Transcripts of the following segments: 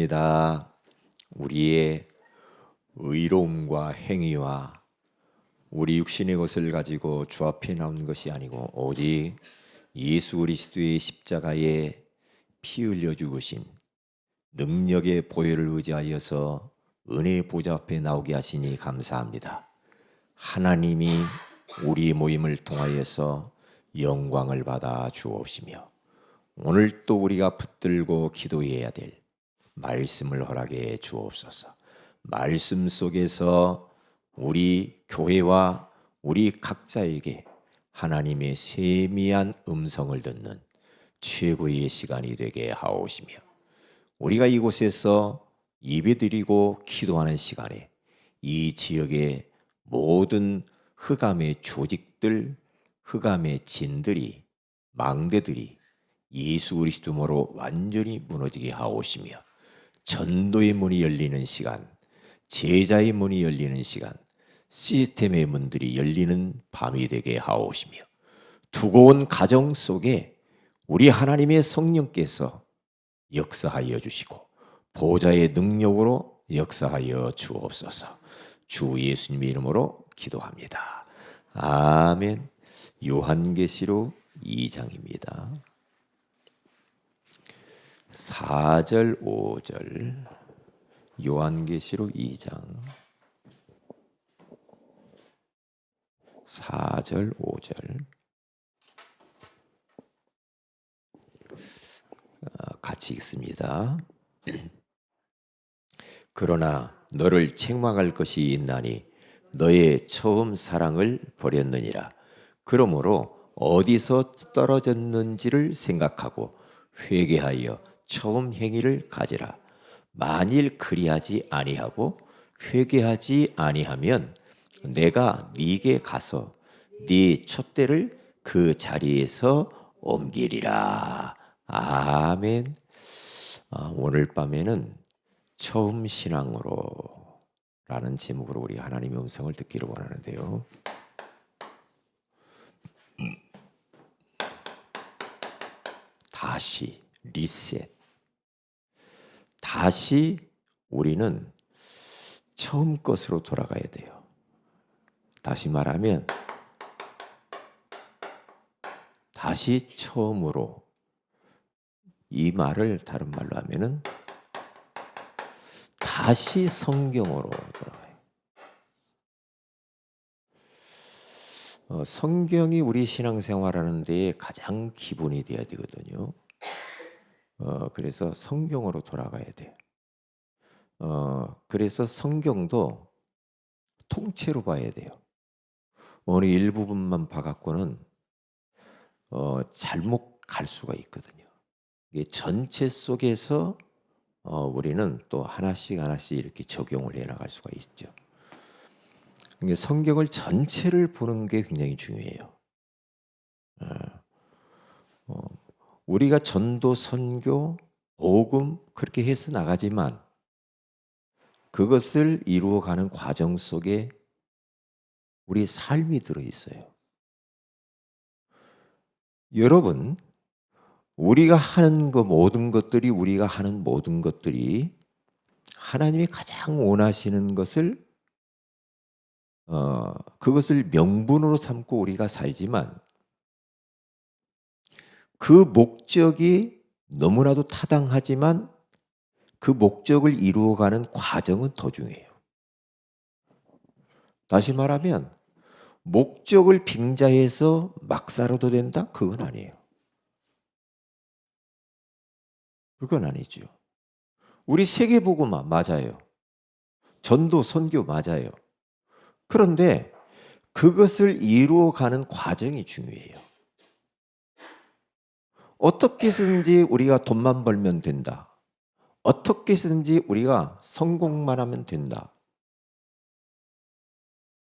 말씀입니다. 우리의 의로움과 행위와 우리 육신의 것을 가지고 주 앞에 나온 것이 아니고 오직 예수 그리스도의 십자가에 피 흘려 죽으신 능력의 보혈을 의지하여서 은혜의 보좌 앞에 나오게 하시니 감사합니다. 하나님이 우리 모임을 통하여서 영광을 받아 주옵시며 오늘 또 우리가 붙들고 기도해야 될 말씀을 허락해 주옵소서. 말씀 속에서 우리 교회와 우리 각자에게 하나님의 세미한 음성을 듣는 최고의 시간이 되게 하옵시며 우리가 이곳에서 예배드리고 기도하는 시간에 이 지역의 모든 흑암의 조직들, 흑암의 진들이, 망대들이 예수 그리스도로 완전히 무너지게 하옵시며 전도의 문이 열리는 시간, 제자의 문이 열리는 시간, 시스템의 문들이 열리는 밤이 되게 하옵시며 두고 온 가정 속에 우리 하나님의 성령께서 역사하여 주시고 보좌의 능력으로 역사하여 주옵소서. 주 예수님의 이름으로 기도합니다. 아멘. 요한계시록 2장입니다. 4절 5절 요한계시록 2장 4절 5절 같이 읽습니다. 그러나 너를 책망할 것이 있나니 너의 처음 사랑을 버렸느니라. 그러므로 어디서 떨어졌는지를 생각하고 회개하여 처음 행위를 가지라. 만일 그리하지 아니하고 회개하지 아니하면 내가 네게 가서 네 촛대를 그 자리에서 옮기리라. 아멘. 오늘 밤에는 처음 신앙으로 라는 제목으로 우리 하나님의 음성을 듣기를 원하는데요. 다시 리셋. 다시 우리는 처음 것으로 돌아가야 돼요. 다시 말하면 다시 처음으로, 이 말을 다른 말로 하면은 다시 성경으로 돌아가요. 성경이 우리 신앙생활하는 데에 가장 기본이 돼야 되거든요. 그래서 성경으로 돌아가야 돼요. 그래서 성경도 통째로 봐야 돼요. 어느 일부분만 봐갖고는 잘못 갈 수가 있거든요. 이게 전체 속에서 우리는 또 하나씩 하나씩 이렇게 적용을 해나갈 수가 있죠. 그러니까 성경을 전체를 보는 게 굉장히 중요해요. 우리가 전도, 선교, 복음 그렇게 해서 나가지만 그것을 이루어가는 과정 속에 우리 삶이 들어있어요. 여러분, 우리가 하는 모든 것들이 하나님이 가장 원하시는 것을 그것을 명분으로 삼고 우리가 살지만 그 목적이 너무나도 타당하지만 그 목적을 이루어가는 과정은 더 중요해요. 다시 말하면 목적을 빙자해서 막 살아도 된다? 그건 아니에요. 그건 아니죠. 우리 세계복음화 맞아요. 전도, 선교 맞아요. 그런데 그것을 이루어가는 과정이 중요해요. 어떻게 해서든지 우리가 돈만 벌면 된다. 어떻게 해서든지 우리가 성공만 하면 된다.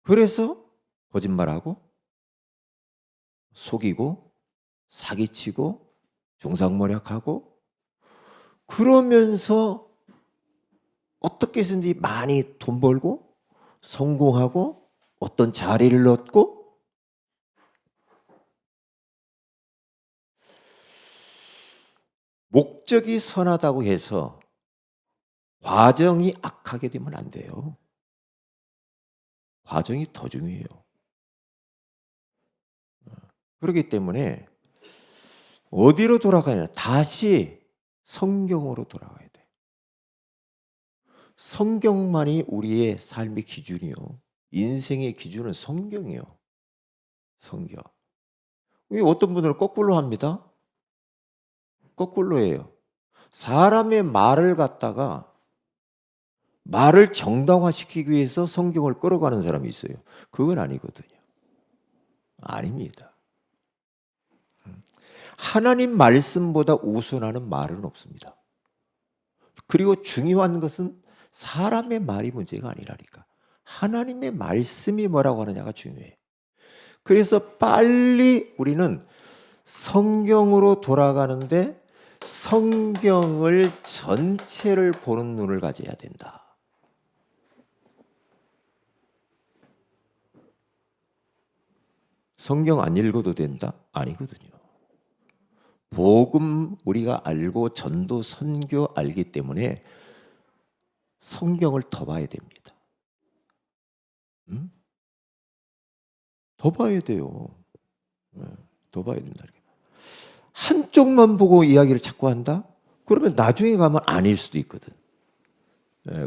그래서 거짓말하고 속이고 사기치고 중상모략하고 그러면서 어떻게 해서든지 많이 돈 벌고 성공하고 어떤 자리를 얻고 목적이 선하다고 해서 과정이 악하게 되면 안 돼요. 과정이 더 중요해요. 그렇기 때문에 어디로 돌아가냐? 다시 성경으로 돌아가야 돼. 성경만이 우리의 삶의 기준이요. 인생의 기준은 성경이요. 성경. 왜 어떤 분들은 거꾸로 합니다. 거꾸로 해요. 사람의 말을 갖다가 말을 정당화시키기 위해서 성경을 끌어가는 사람이 있어요. 그건 아니거든요. 아닙니다. 하나님 말씀보다 우선하는 말은 없습니다. 그리고 중요한 것은 사람의 말이 문제가 아니라니까. 하나님의 말씀이 뭐라고 하느냐가 중요해. 그래서 빨리 우리는 성경으로 돌아가는데 성경을 전체를 보는 눈을 가져야 된다. 성경 안 읽어도 된다? 아니거든요. 복음 우리가 알고 전도 선교 알기 때문에 성경을 더 봐야 됩니다. 더 봐야 돼요. 더 봐야 된다. 한쪽만 보고 이야기를 자꾸 한다? 그러면 나중에 가면 아닐 수도 있거든.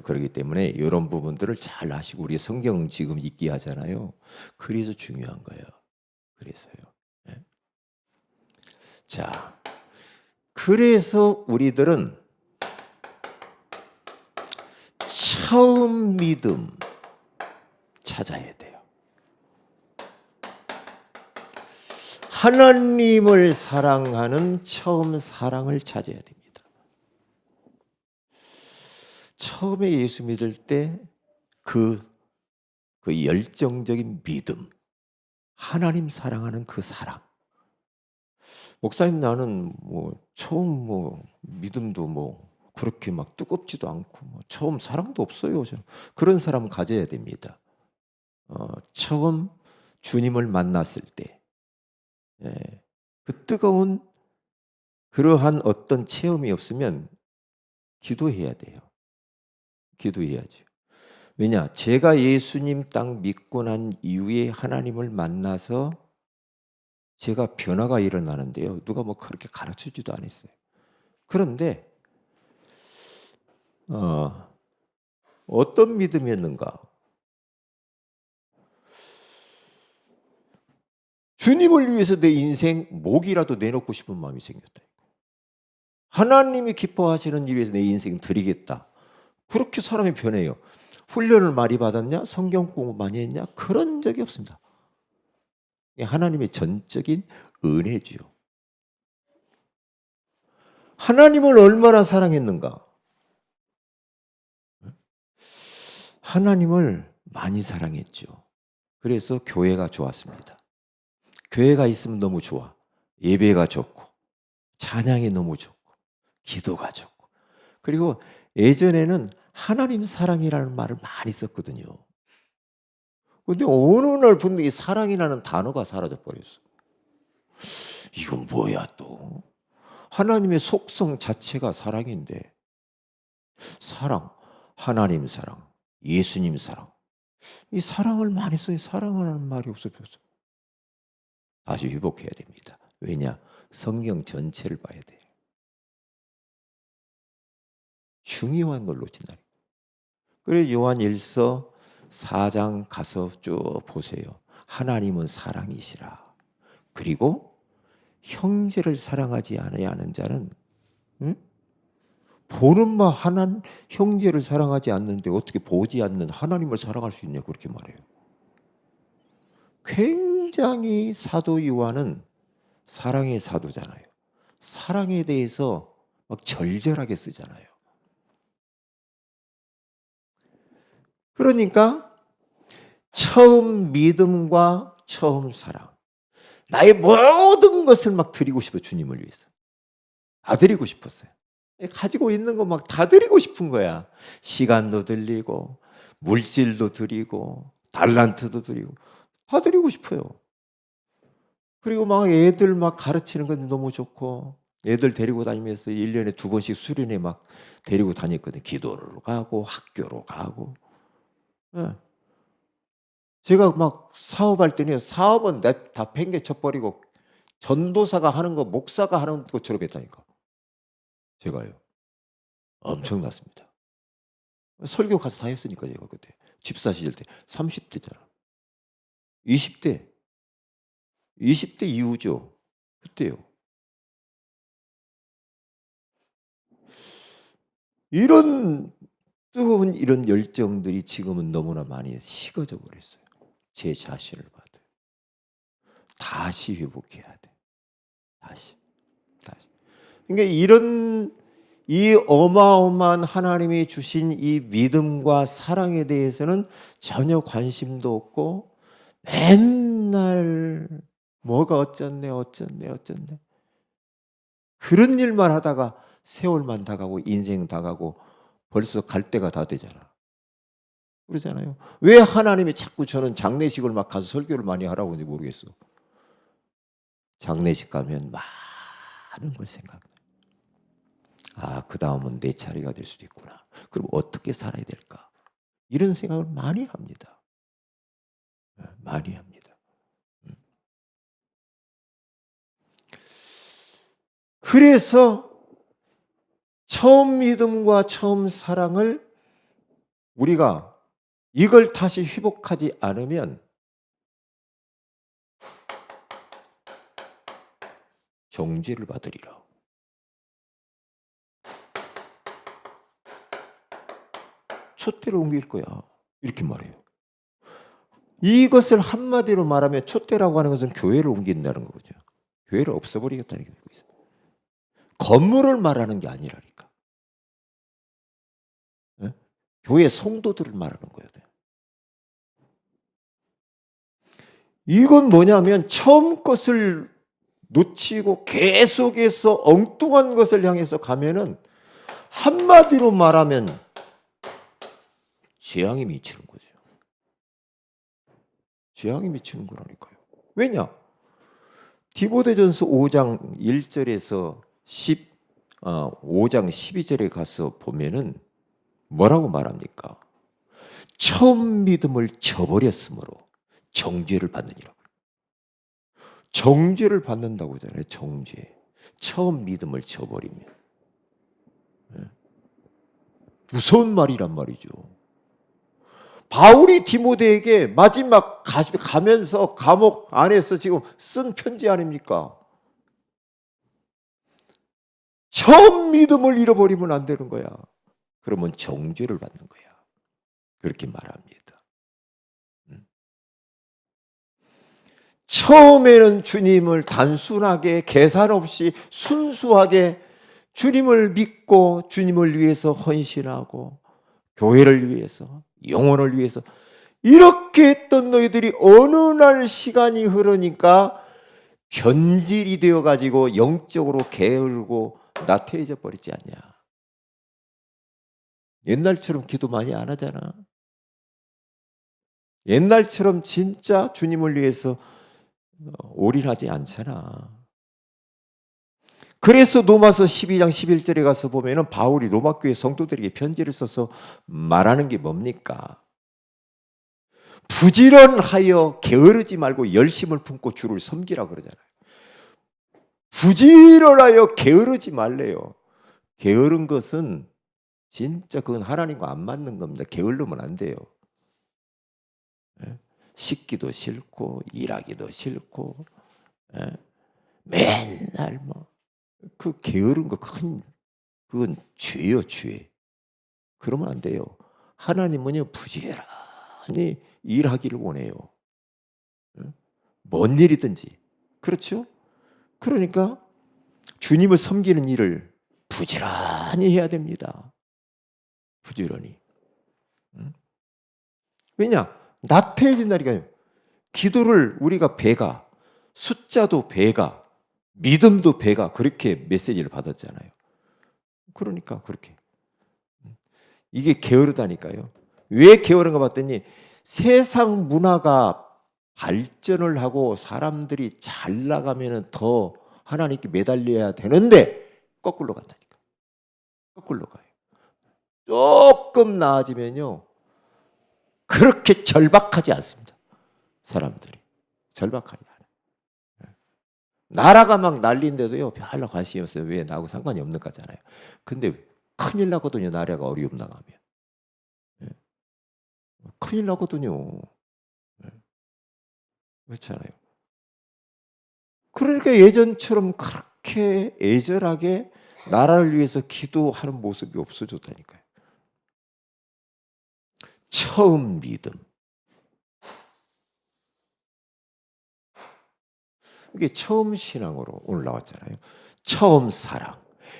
그렇기 때문에 이런 부분들을 잘 아시고 우리 성경 지금 읽기 하잖아요. 그래서 중요한 거예요. 그래서요. 자, 그래서 우리들은 처음 믿음 찾아야 돼요. 하나님을 사랑하는 처음 사랑을 찾아야 됩니다. 처음에 예수 믿을 때 그 열정적인 믿음, 하나님 사랑하는 그 사랑. 목사님 나는 처음 믿음도 그렇게 막 뜨겁지도 않고 처음 사랑도 없어요. 그런 사람 가져야 됩니다. 처음 주님을 만났을 때 그 뜨거운 그러한 어떤 체험이 없으면 기도해야 돼요. 기도해야죠. 왜냐? 제가 예수님 딱 믿고 난 이후에 하나님을 만나서 제가 변화가 일어나는데요. 누가 그렇게 가르쳐주지도 않았어요. 그런데 어떤 믿음이었는가? 주님을 위해서 내 인생 목이라도 내놓고 싶은 마음이 생겼다. 하나님이 기뻐하시는 일에 내 인생 드리겠다. 그렇게 사람이 변해요. 훈련을 많이 받았냐? 성경 공부 많이 했냐? 그런 적이 없습니다. 하나님의 전적인 은혜지요. 하나님을 얼마나 사랑했는가? 하나님을 많이 사랑했죠. 그래서 교회가 좋았습니다. 교회가 있으면 너무 좋아. 예배가 좋고 찬양이 너무 좋고 기도가 좋고. 그리고 예전에는 하나님 사랑이라는 말을 많이 썼거든요. 근데 어느 날 분명히 사랑이라는 단어가 사라져 버렸어. 이건 뭐야 또? 하나님의 속성 자체가 사랑인데 사랑, 하나님 사랑, 예수님 사랑. 이 사랑을 많이 써요. 사랑하는 말이 없어졌어. 다시 회복해야 됩니다. 왜냐? 성경 전체를 봐야 돼요. 중요한 걸 놓친다. 그래서 요한 1서 4장 가서 쭉 보세요. 하나님은 사랑이시라. 그리고 형제를 사랑하지 않아야 하는 자는 보는 바 하나님 형제를 사랑하지 않는데 어떻게 보지 않는 하나님을 사랑할 수 있냐 그렇게 말해요. 굉장히 사도 요한은 사랑의 사도잖아요. 사랑에 대해서 막 절절하게 쓰잖아요. 그러니까 처음 믿음과 처음 사랑. 나의 모든 것을 막 드리고 싶어 주님을 위해서. 다 드리고 싶었어요. 가지고 있는 거 막 다 드리고 싶은 거야. 시간도 드리고 물질도 드리고 달란트도 드리고 다 드리고 싶어요. 그리고 막 애들 막 가르치는 건 너무 좋고 애들 데리고 다니면서 1년에 2번씩 수련회 막 데리고 다녔거든요. 기도를 가고 학교로 가고. 예. 제가 막 사업할 때는 사업은 다 팽개쳐 버리고 전도사가 하는 거 목사가 하는 것처럼 했다니까. 제가요. 엄청났습니다. 설교 가서 다 했으니까 제가 그때. 집사 시절 때 30대잖아. 20대. 20대 이후죠. 그때요. 이런 뜨거운 이런 열정들이 지금은 너무나 많이 식어져 버렸어요. 제 자신을 봐도. 다시 회복해야 돼. 다시. 그러니까 이 어마어마한 하나님이 주신 이 믿음과 사랑에 대해서는 전혀 관심도 없고 맨날 뭐가 어쩌네. 그런 일만 하다가 세월만 다 가고 인생 다 가고 벌써 갈 때가 다 되잖아. 그러잖아요. 왜 하나님이 자꾸 저는 장례식을 막 가서 설교를 많이 하라고 하는지 모르겠어. 장례식 가면 많은 걸 생각해. 그 다음은 내 차례가 될 수도 있구나. 그럼 어떻게 살아야 될까? 이런 생각을 많이 합니다. 많이 합니다. 그래서 처음 믿음과 처음 사랑을 우리가 이걸 다시 회복하지 않으면 정죄를 받으리라. 촛대를 옮길 거야. 이렇게 말해요. 이것을 한마디로 말하면 촛대라고 하는 것은 교회를 옮긴다는 거죠. 교회를 없애버리겠다는 게 있어요. 건물을 말하는 게 아니라니까. 네? 교회 성도들을 말하는 거예요. 이건 뭐냐면 처음 것을 놓치고 계속해서 엉뚱한 것을 향해서 가면은 한마디로 말하면 재앙이 미치는 거죠. 재앙이 미치는 거라니까요. 왜냐? 디모데전서 5장 1절에서 5장 12절에 가서 보면은 뭐라고 말합니까? 처음 믿음을 저버렸으므로 정죄를 받느니라. 정죄를 받는다고 하잖아요. 정죄. 처음 믿음을 저버리면. 무서운 말이란 말이죠. 바울이 디모데에게 마지막 가면서 감옥 안에서 지금 쓴 편지 아닙니까? 처음 믿음을 잃어버리면 안 되는 거야. 그러면 정죄를 받는 거야. 그렇게 말합니다. 처음에는 주님을 단순하게 계산 없이 순수하게 주님을 믿고 주님을 위해서 헌신하고 교회를 위해서 영혼을 위해서 이렇게 했던 너희들이 어느 날 시간이 흐르니까 변질이 되어가지고 영적으로 게으르고 나태해져 버리지 않냐. 옛날처럼 기도 많이 안 하잖아. 옛날처럼 진짜 주님을 위해서 올인하지 않잖아. 그래서 로마서 12장 11절에 가서 보면은 바울이 로마 교회 성도들에게 편지를 써서 말하는 게 뭡니까? 부지런하여 게으르지 말고 열심을 품고 주를 섬기라 그러잖아요. 부지런하여 게으르지 말래요. 게으른 것은 진짜 그건 하나님과 안 맞는 겁니다. 게으르면 안 돼요. 씻기도 싫고 일하기도 싫고 맨날 그 게으른 거 그건 죄요, 죄. 그러면 안 돼요. 하나님은요 부지런히 일하기를 원해요. 뭔 일이든지. 그렇죠? 그러니까 주님을 섬기는 일을 부지런히 해야 됩니다. 부지런히. 왜냐? 나태해진다니까요. 기도를 우리가 배가, 숫자도 배가, 믿음도 배가 그렇게 메시지를 받았잖아요. 그러니까 그렇게. 이게 게으르다니까요. 왜 게으른가 봤더니 세상 문화가 발전을 하고 사람들이 잘 나가면 더 하나님께 매달려야 되는데 거꾸로 간다니까. 거꾸로 가요. 조금 나아지면요 그렇게 절박하지 않습니다. 사람들이 절박하지 않아요. 나라가 막 난리인데도요 별로 관심이 없어요. 왜? 나하고 상관이 없는 거잖아요. 근데 큰일 나거든요. 나라가 어려움 나가면. 큰일 나거든요. 그렇잖아요. 그러니까 예전처럼 그렇게 애절하게 나라를 위해서 기도하는 모습이 없어졌다니까요. 처음 믿음. 이게 처음 신앙으로 오늘 나왔잖아요. 처음 사랑.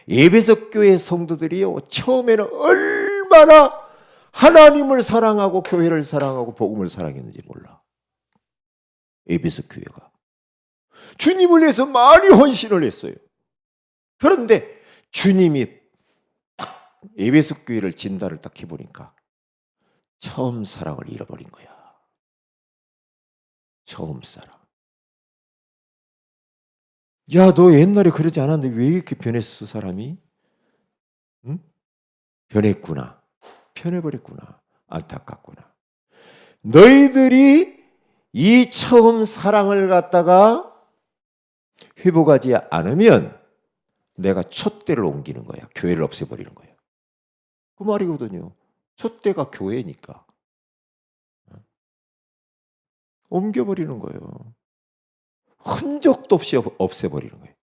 에베소 교회 성도들이요. 처음에는 얼마나 하나님을 사랑하고 교회를 사랑하고 복음을 사랑했는지 몰라. 에베소 교회가. 주님을 위해서 많이 헌신을 했어요. 그런데 주님이 딱 에베소 교회를 진단을 딱 해보니까 처음 사랑을 잃어버린 거야. 처음 사랑. 야, 너 옛날에 그러지 않았는데 왜 이렇게 변했어, 사람이? 응? 변했구나. 변해버렸구나. 안타깝구나. 너희들이 이 처음 사랑을 갖다가 회복하지 않으면 내가 촛대를 옮기는 거야. 교회를 없애버리는 거야. 그 말이거든요. 촛대가 교회니까. 옮겨버리는 거예요. 흔적도 없이 없애버리는 거예요.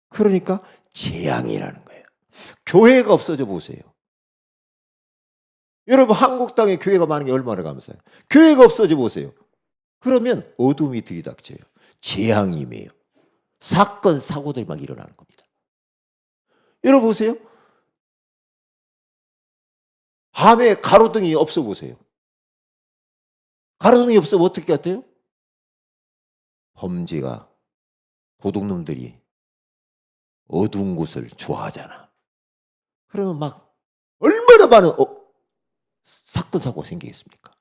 그러니까 재앙이라는 거예요. 교회가 없어져 보세요. 여러분 한국 땅에 교회가 많은 게 얼마나 감사해요. 교회가 없어져 보세요. 그러면 어둠이 들이닥쳐요. 재앙이 임해요. 사건 사고들이 막 일어나는 겁니다. 여러분 보세요. 밤에 가로등이 없어 보세요. 가로등이 없으면 어떻게 같아요? 범죄가 도둑놈들이 어두운 곳을 좋아하잖아. 그러면 막 얼마나 많은 사건 사고가 생기겠습니까?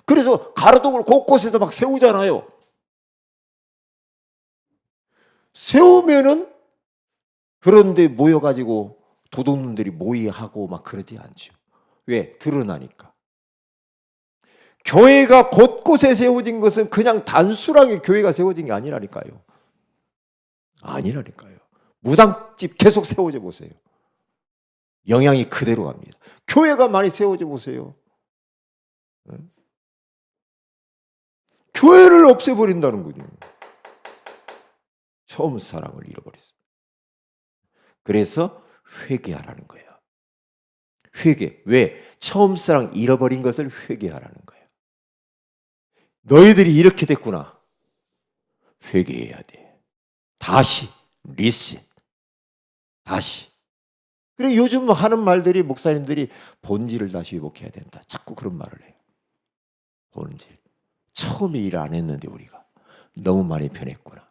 그래서 가로등을 곳곳에서 막 세우잖아요. 세우면은 그런데 모여가지고 도둑놈들이 모의하고 막 그러지 않죠. 왜? 드러나니까. 교회가 곳곳에 세워진 것은 그냥 단순하게 교회가 세워진 게 아니라니까요. 아니라니까요. 무당집 계속 세워져 보세요. 영향이 그대로 갑니다. 교회가 많이 세워져 보세요. 교회를 없애버린다는 거죠. 처음 사랑을 잃어버렸어요. 그래서 회개하라는 거예요. 회개. 왜? 처음 사랑 잃어버린 것을 회개하라는 거예요. 너희들이 이렇게 됐구나. 회개해야 돼. 다시 리셋. 다시. 그래 요즘 하는 말들이 목사님들이 본질을 다시 회복해야 된다. 자꾸 그런 말을 해요. 본질. 처음에 일 안 했는데 우리가 너무 많이 변했구나.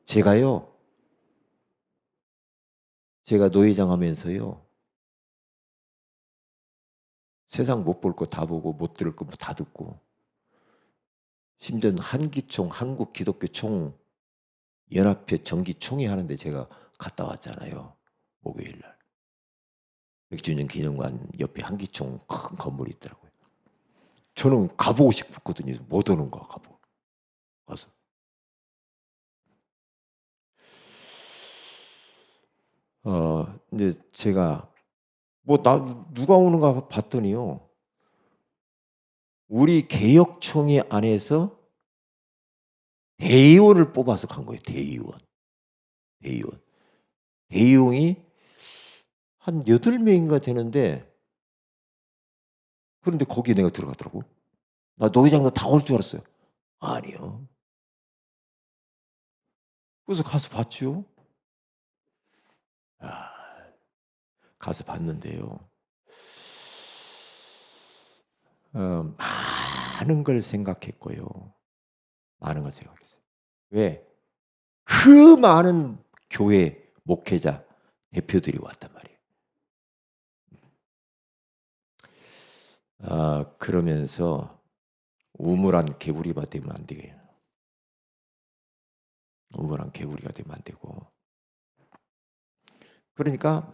제가 노회장 하면서요. 세상 못 볼 거 다 보고 못 들을 거 다 듣고 심지어 한기총 한국 기독교 총 연합회 정기 총회 하는데 제가 갔다 왔잖아요. 목요일 날. 100주년 기념관 옆에 한기총 큰 건물이 있더라고요. 저는 가보고 싶거든요. 못 오는 거야, 가보고. 가서. 이제 제가 누가 오는가 봤더니요. 우리 개혁총회 안에서 대의원을 뽑아서 간 거예요. 대의원. 대의원이 한 8명인가 되는데 그런데 거기에 내가 들어가더라고. 나 노회장도 다 올 줄 알았어요. 아니요. 그래서 가서 봤죠. 가서 봤는데요. 많은 걸 생각했고요. 많은 걸 생각했어요. 왜? 그 많은 교회 목회자 대표들이 왔단 말이에요. 그러면서 우물안 개구리밭 되면 안 되겠어요. 응원한 개구리가 되면 안 되고. 그러니까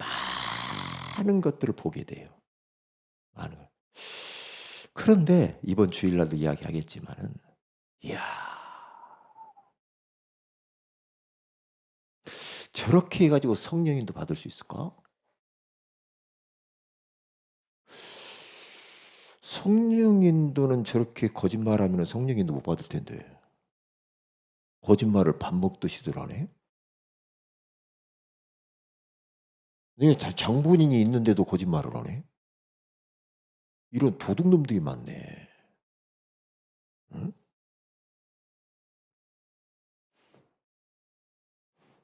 많은 것들을 보게 돼요. 많은 걸. 그런데 이번 주일날도 이야기하겠지만은, 이야, 저렇게 해가지고 성령인도 받을 수 있을까? 성령인도는 저렇게 거짓말하면 성령인도 못 받을 텐데 거짓말을 밥 먹듯이들 하네. 내가 장본인이 있는데도 거짓말을 하네. 이런 도둑놈들이 많네. 응?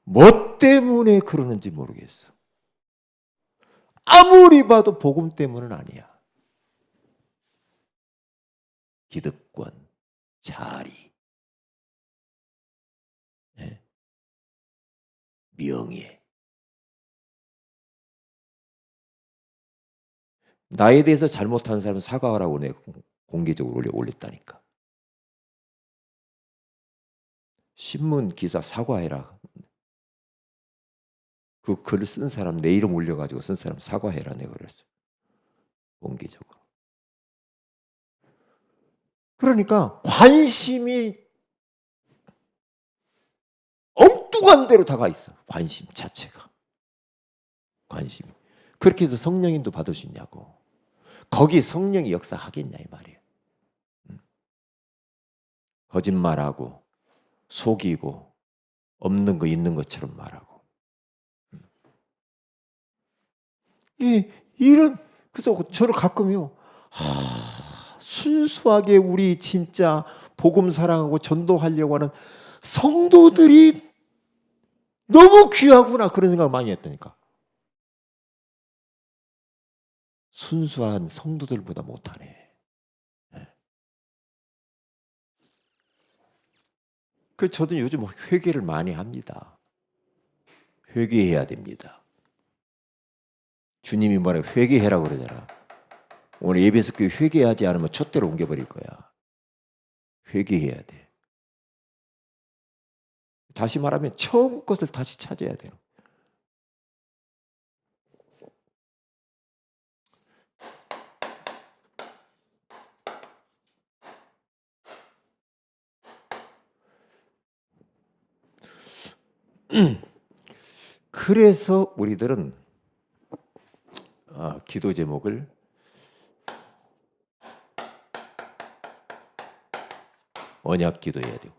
뭐 때문에 그러는지 모르겠어. 아무리 봐도 복음 때문은 아니야. 기득권, 자리, 예? 명예. 나에 대해서 잘못한 사람은 사과하라고 내가 공개적으로 올렸다니까. 신문 기사 사과해라. 그 글을 쓴 사람, 내 이름 올려가지고 쓴 사람 사과해라 내가 그랬어. 공개적으로. 그러니까 관심이 엉뚱한 데로 다가 있어. 관심 자체가. 관심이. 그렇게 해서 성령인도 받을 수 있냐고. 거기 성령이 역사하겠냐 이 말이에요. 거짓말하고 속이고 없는 거 있는 것처럼 말하고. 이런 그래서 저를 가끔요. 순수하게 우리 진짜 복음 사랑하고 전도하려고 하는 성도들이 너무 귀하구나 그런 생각을 많이 했다니까. 순수한 성도들보다 못하네. 그 저도 요즘 회개를 많이 합니다. 회개해야 됩니다. 주님이 말해 회개해라고 그러잖아. 오늘 예배에서 그 회개하지 않으면 촛대로 옮겨버릴 거야. 회개해야 돼. 다시 말하면 처음 것을 다시 찾아야 돼요. 그래서 우리들은 기도 제목을 언약 기도해야 되고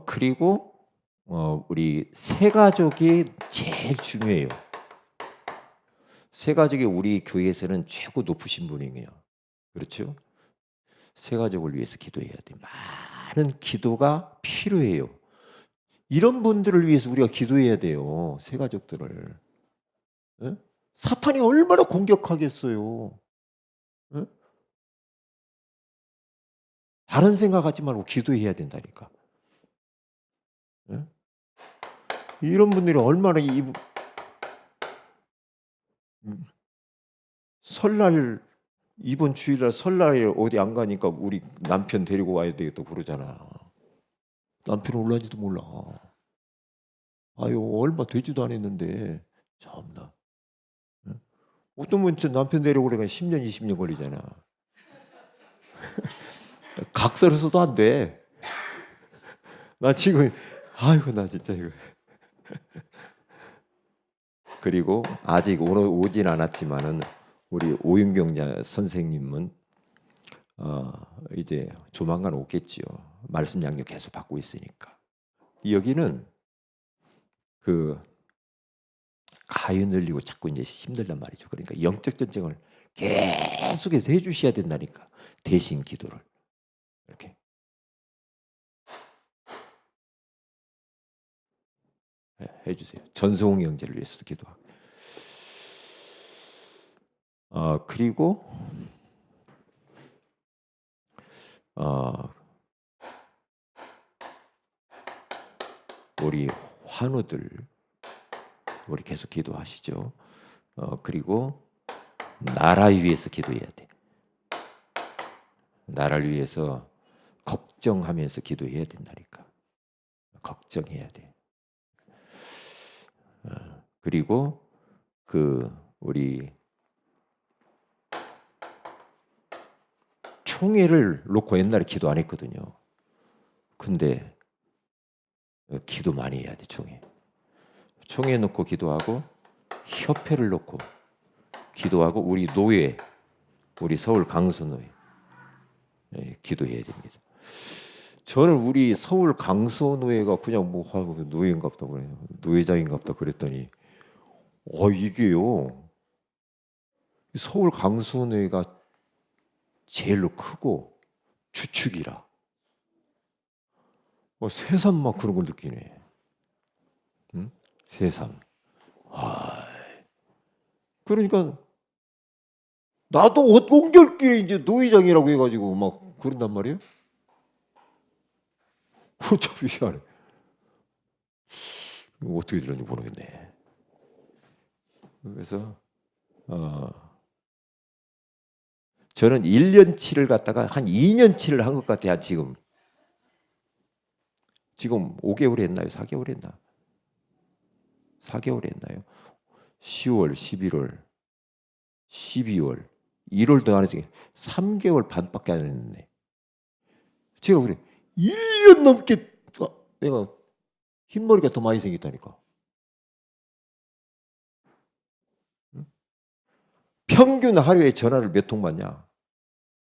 그리고 우리 새 가족이 제일 중요해요. 새 가족이 우리 교회에서는 최고 높으신 분이에요. 그렇죠? 새 가족을 위해서 기도해야 돼. 많은 기도가 필요해요. 이런 분들을 위해서 우리가 기도해야 돼요. 새 가족들을. 에? 사탄이 얼마나 공격하겠어요. 에? 다른 생각하지 말고 기도해야 된다니까. 에? 이런 분들이 얼마나 설날 이번 주일날 설날에 어디 안 가니까 우리 남편 데리고 와야 되겠다 그러잖아. 남편 올라지도 몰라. 아유 얼마 되지도 않았는데 참나. 어떤 분 남편 데려오려면 10년 20년 걸리잖아. 각서를 써도 안 돼. 나 지금 아이고 나 진짜 이거. 그리고 아직 오진 않았지만은 우리 오윤경 선생님은 이제 조만간 오겠지요. 말씀 양육 계속 받고 있으니까. 여기는 그 가위 늘리고 자꾸 이제 힘들단 말이죠. 그러니까 영적 전쟁을 계속해서 해주셔야 된다니까. 대신 기도를 이렇게 해주세요. 전소홍 형제를 위해서도 기도하고. 그리고 우리 환우들 우리 계속 기도하시죠. 그리고 나라 위해서 기도해야 돼. 나라를 위해서 걱정하면서 기도해야 된다니까. 걱정해야 돼. 그리고 우리 총회를 놓고 옛날에 기도 안 했거든요. 근데 기도 많이 해야 돼. 총회 놓고 기도하고, 협회를 놓고 기도하고, 우리 노예, 우리 서울 강서노예 기도해야 됩니다. 저는 우리 서울 강서노예가 그냥 뭐 노예인가 보다 그래요. 노예장인가 보다 그랬더니 이게요, 서울 강서노예가 제일로 크고 주축이라 새삼 막 그런 걸 느끼네. 응? 새삼. 그러니까 나도 옹결끼리 이제 노회장이라고 해가지고 막 그런단 말이에요. 어차피 안 해. 어떻게 들었는지 모르겠네. 그래서 저는 1년치를 갖다가 한 2년치를 한 것 같아요. 지금 5개월 했나요? 4개월 했나? 4개월 했나요? 10월, 11월, 12월, 1월도 안 했으니까 3개월 반밖에 안 했네. 제가 그래 1년 넘게 내가 흰머리가 더 많이 생겼다니까. 평균 하루에 전화를 몇 통 받냐?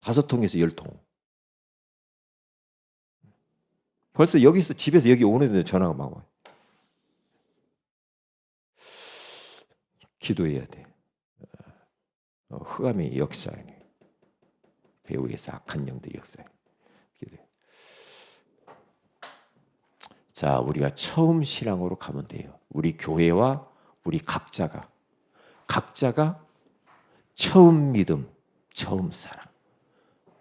5통에서 10통. 벌써 여기서 집에서 여기 오는데 전화가 막 와요. 기도해야 돼. 흑암의 역사에, 배후에서 악한 영들의 역사에 기도해. 자, 우리가 처음 신앙으로 가면 돼요. 우리 교회와 우리 각자가 처음 믿음, 처음 사랑.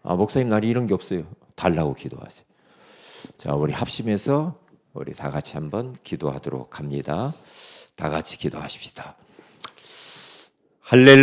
목사님, 난 이런 게 없어요. 달라고 기도하세요. 자, 우리 합심해서 우리 다 같이 한번 기도하도록 합니다. 다 같이 기도하십시다. 할렐루야.